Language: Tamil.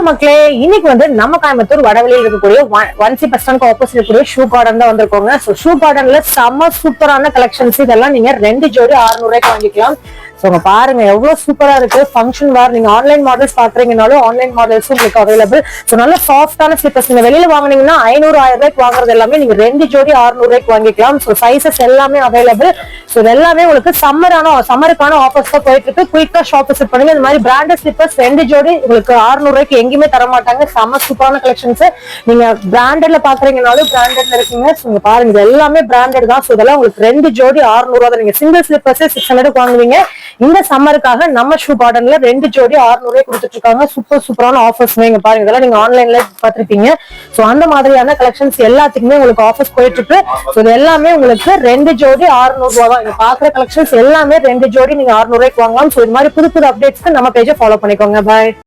மக்களே, இன்னைக்கு நம்ம கோயம்புத்தூர் வடவழியில் இருக்கக்கூடிய ஒன்சி பஸ் ஸ்டாண்ட் ஆப்போசிட் இருக்கக்கூடிய ஷூ கார்டன் தான் வந்திருக்கோங்க. ஷூ கார்டன்ல செம்ம சூப்பரான கலெக்ஷன்ஸ் இதெல்லாம் நீங்க 2 ஜோடி 600 ரூபாய்க்கு வாங்கிக்கலாம். பாருங்க எவ்வளவு சூப்பரா இருக்கு. ஃபங்க்ஷன் வேர் நீங்க ஆன்லைன் மாடல்ஸ் பாக்குறீங்கனாலும் ஆன்லைன் மாடல்ஸ் உங்களுக்கு அவைலபிள். நல்ல சாஃப்டான ஸ்லிப்பர்ஸ் நீங்க வெளியில வாங்கினீங்கன்னா 500-1000 ரூபாய்க்கு வாங்குறது எல்லாமே நீங்க 2 ஜோடி 600 ரூபாய்க்கு வாங்கிக்கலாம். சைசஸ் எல்லாமே அவைலபிள். எல்லாமே உங்களுக்கு சம்மருக்கான ஆஃபர்ஸ் தான் போயிட்டு இருக்கு. குயிக்கா ஷாப் விசிட் பண்ணுங்க. இந்த மாதிரி பிராண்டட் ஸ்லிப்பர்ஸ் 2 ஜோடி உங்களுக்கு 600 ரூபாய்க்கு எங்கேயுமே தர மாட்டாங்க. செம்ம சூப்பரான கலெக்ஷன்ஸ். நீங்க பிராண்டட்ல பாக்குறீங்கனாலும் பிராண்டட்ல இருக்கீங்க. பாருங்க இது எல்லாமே பிராண்டட் தான். இதெல்லாம் உங்களுக்கு 2 ஜோடி 600 ரூபாய். நீங்க சிங்கிள் ஸ்லிப்பர்ஸ் 600 வாங்குவீங்க. இந்த சம்மருக்காக நம்ம ஷூ கார்டன்ல 2 ஜோடி 600 ரூபாய் கொடுத்துட்டு இருக்காங்க. சூப்பரான ஆஃபர்ஸ் நீங்க பாருங்க. இதெல்லாம் நீங்க ஆன்லைன்ல பாத்துருப்பீங்க. அந்த மாதிரியான கலெக்ஷன்ஸ் எல்லாத்துக்குமே உங்களுக்கு ஆஃபர்ஸ் போயிட்டு இருக்கு. இது எல்லாமே உங்களுக்கு 2 ஜோடி 600 ரூபாய் தான். நீங்க பாக்குற கலெக்ஷன்ஸ் எல்லாமே 2 ஜோடி நீங்க 600 ரூபாய்க்கு வாங்கலாம். இது மாதிரி புது அப்டேட்ஸ்க்கு நம்ம பேஜை ஃபாலோ பண்ணிக்கோங்க. பாய்.